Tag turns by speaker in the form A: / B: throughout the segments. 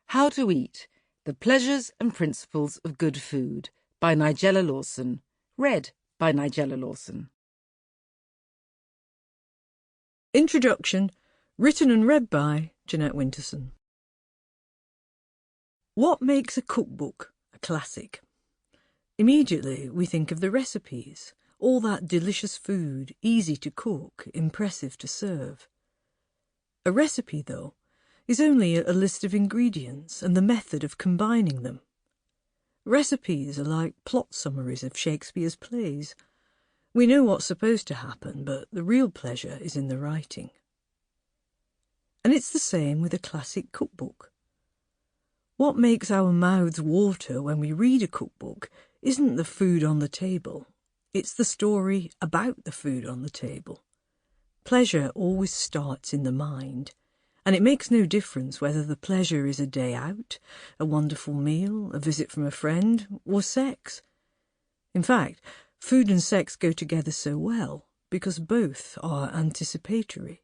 A: How to Eat, The Pleasures and Principles of Good Food by Nigella Lawson. Read by Nigella Lawson.
B: Introduction, written and read by Jeanette Winterson. What makes a cookbook a classic? Immediately we think of the recipes, all that delicious food, easy to cook, impressive to serve. A recipe, though, is only a list of ingredients and the method of combining them. Recipes are like plot summaries of Shakespeare's plays. We know what's supposed to happen, but the real pleasure is in the writing. And it's the same with a classic cookbook. What makes our mouths water when we read a cookbook isn't the food on the table, it's the story about the food on the table. Pleasure always starts in the mind, and it makes no difference whether the pleasure is a day out, a wonderful meal, a visit from a friend, or sex. In fact, food and sex go together so well because both are anticipatory.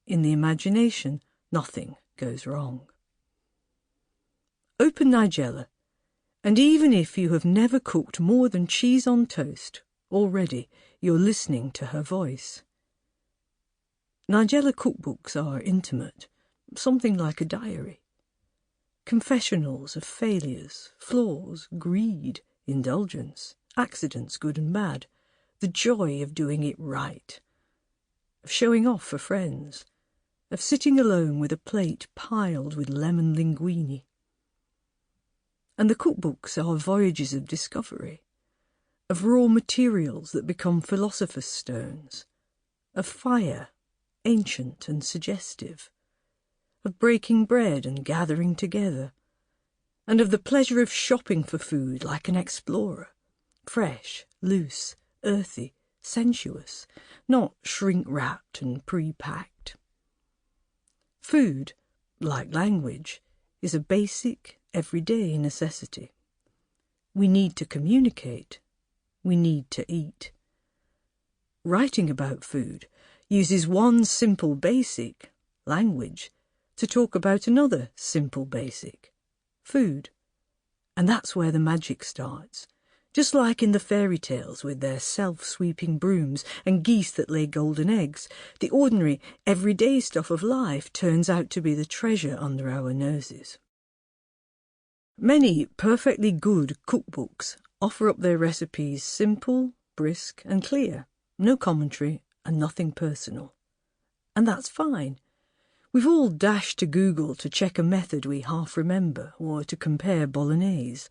B: In the imagination, nothing goes wrong. Open Nigella, and even if you have never cooked more than cheese on toast, already you're listening to her voice. Nigella cookbooks are intimate, something like a diary. Confessionals of failures, flaws, greed, indulgence, accidents good and bad, the joy of doing it right, of showing off for friends, of sitting alone with a plate piled with lemon linguine. And the cookbooks are voyages of discovery, of raw materials that become philosopher's stones, of fire, ancient and suggestive, of breaking bread and gathering together, and of the pleasure of shopping for food like an explorer, fresh, loose, earthy, sensuous, not shrink-wrapped and pre-packed. Food, like language, is a basic, everyday necessity. We need to communicate. We need to eat. Writing about food uses one simple basic, language, to talk about another simple basic, food. And that's where the magic starts. Just like in the fairy tales with their self-sweeping brooms and geese that lay golden eggs, the ordinary, everyday stuff of life turns out to be the treasure under our noses. Many perfectly good cookbooks offer up their recipes simple, brisk and clear, no commentary and nothing personal. And that's fine. We've all dashed to Google to check a method we half remember or to compare bolognese.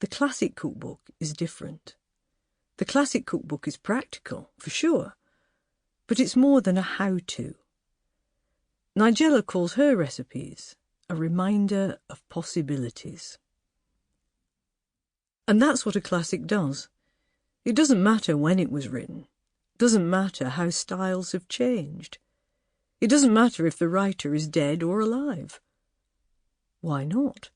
B: The classic cookbook is different. The classic cookbook is practical, for sure, but it's more than a how-to. Nigella calls her recipes a reminder of possibilities. And that's what a classic does. It doesn't matter when it was written. It doesn't matter how styles have changed. It doesn't matter if the writer is dead or alive. Why not?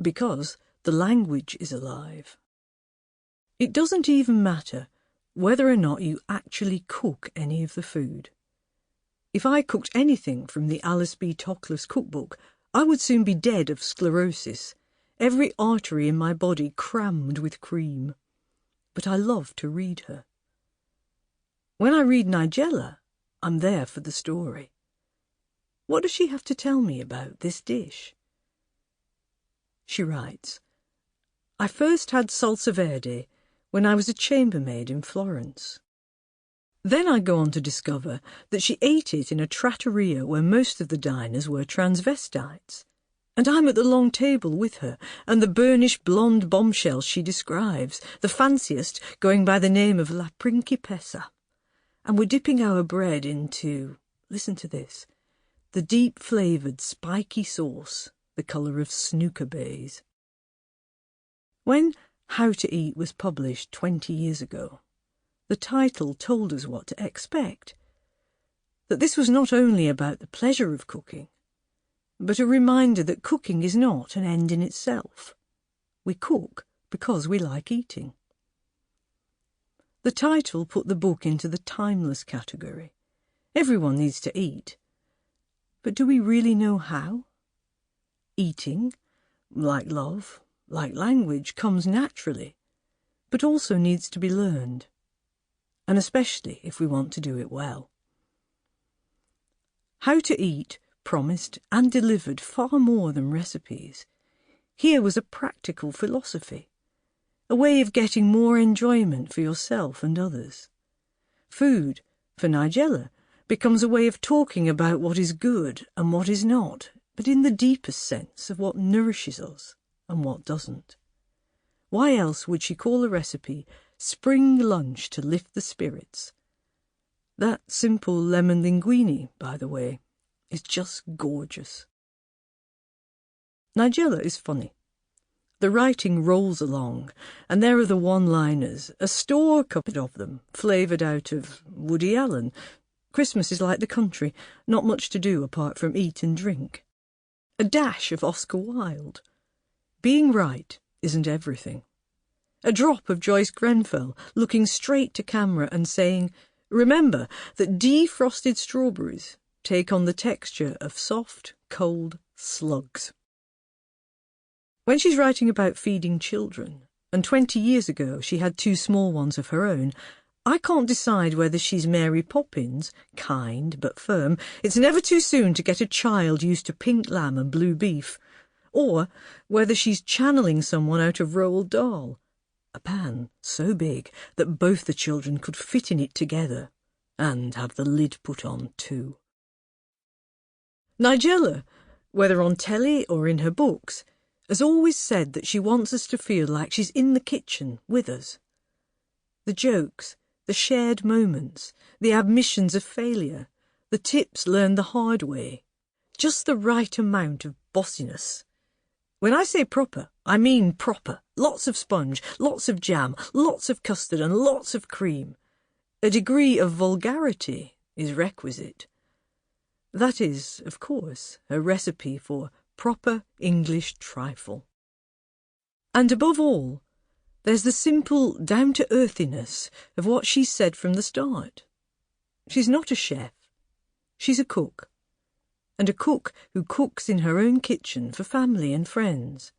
B: Because the language is alive. It doesn't even matter whether or not you actually cook any of the food. If I cooked anything from the Alice B. Toklas cookbook, I would soon be dead of sclerosis, every artery in my body crammed with cream. But I love to read her. When I read Nigella, I'm there for the story. What does she have to tell me about this dish? She writes, I first had salsa verde when I was a chambermaid in Florence. Then I go on to discover that she ate it in a trattoria where most of the diners were transvestites. And I'm at the long table with her, and the burnished blonde bombshell she describes, the fanciest going by the name of La Principessa. And we're dipping our bread into, listen to this, the deep-flavoured spiky sauce, the colour of snooker bays. When How to Eat was published 20 years ago, the title told us what to expect, that this was not only about the pleasure of cooking, but a reminder that cooking is not an end in itself. We cook because we like eating. The title put the book into the timeless category. Everyone needs to eat. But do we really know how? Eating, like love, like language, comes naturally, but also needs to be learned, and especially if we want to do it well. How to Eat promised and delivered far more than recipes. Here was a practical philosophy, a way of getting more enjoyment for yourself and others. Food, for Nigella, becomes a way of talking about what is good and what is not, but in the deepest sense of what nourishes us and what doesn't. Why else would she call a recipe Spring Lunch to Lift the Spirits? That simple lemon linguine, by the way, is just gorgeous. Nigella is funny. The writing rolls along, and there are the one-liners, a store cupboard of them, flavoured out of Woody Allen. Christmas is like the country, not much to do apart from eat and drink. A dash of Oscar Wilde. Being right isn't everything. A drop of Joyce Grenfell, looking straight to camera and saying, "Remember that defrosted strawberries take on the texture of soft, cold slugs." When she's writing about feeding children, and 20 years ago she had 2 small ones of her own, I can't decide whether she's Mary Poppins, kind but firm, it's never too soon to get a child used to pink lamb and blue beef, or whether she's channeling someone out of Roald Dahl, a pan so big that both the children could fit in it together, and have the lid put on too. Nigella, whether on telly or in her books, has always said that she wants us to feel like she's in the kitchen with us. The jokes, the shared moments, the admissions of failure, the tips learned the hard way, just the right amount of bossiness. When I say proper, I mean proper. Lots of sponge, lots of jam, lots of custard and lots of cream. A degree of vulgarity is requisite. That is, of course, a recipe for proper English trifle. And above all, there's the simple down-to-earthiness of what she said from the start. She's not a chef. She's a cook. And a cook who cooks in her own kitchen for family and friends.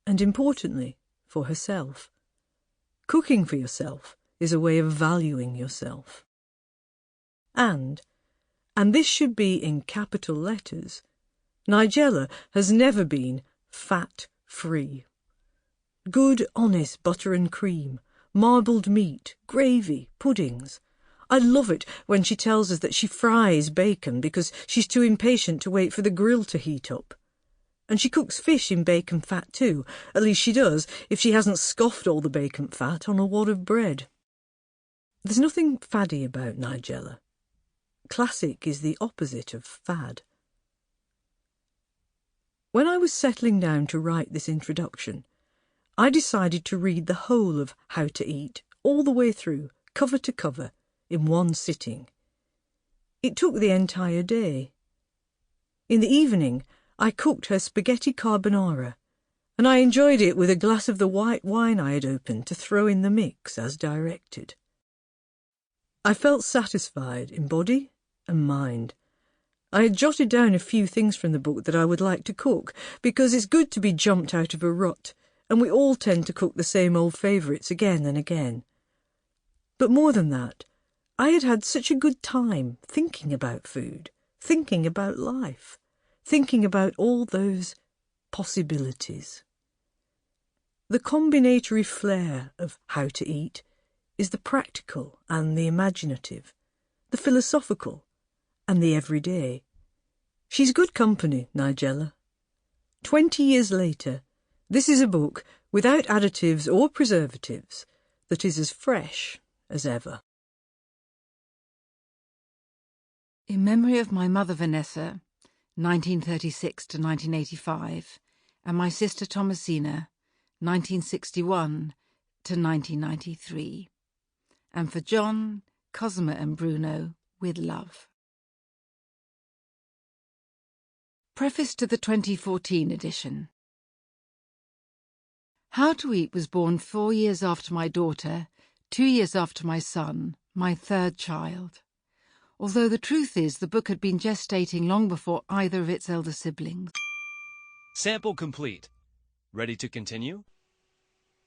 B: And importantly, for herself. Cooking for yourself is a way of valuing yourself. And this should be in capital letters, Nigella has never been fat-free. Good, honest butter and cream, marbled meat, gravy, puddings. I love it when she tells us that she fries bacon because she's too impatient to wait for the grill to heat up. And she cooks fish in bacon fat too, at least she does, if she hasn't scoffed all the bacon fat on a wad of bread. There's nothing faddy about Nigella. Classic is the opposite of fad. When I was settling down to write this introduction, I decided to read the whole of How to Eat, all the way through, cover to cover, in one sitting. It took the entire day. In the evening, I cooked her spaghetti carbonara, and I enjoyed it with a glass of the white wine I had opened to throw in the mix as directed. I felt satisfied in body and mind. I had jotted down a few things from the book that I would like to cook, because it's good to be jumped out of a rut, and we all tend to cook the same old favourites again and again. But more than that, I had had such a good time thinking about food, thinking about life, thinking about all those possibilities. The combinatory flair of How to Eat is the practical and the imaginative, the philosophical and the everyday. She's good company, Nigella. 20 years later, this is a book without additives or preservatives that is as fresh as ever.
A: In memory of my mother Vanessa, 1936 to 1985, and my sister Thomasina, 1961 to 1993, and for John, Cosima and Bruno, with love. Preface to the 2014 edition. How to Eat was born 4 years after my daughter, 2 years after my son, my third child. Although the truth is the book had been gestating long before either of its elder siblings.
C: Sample complete. Ready to continue?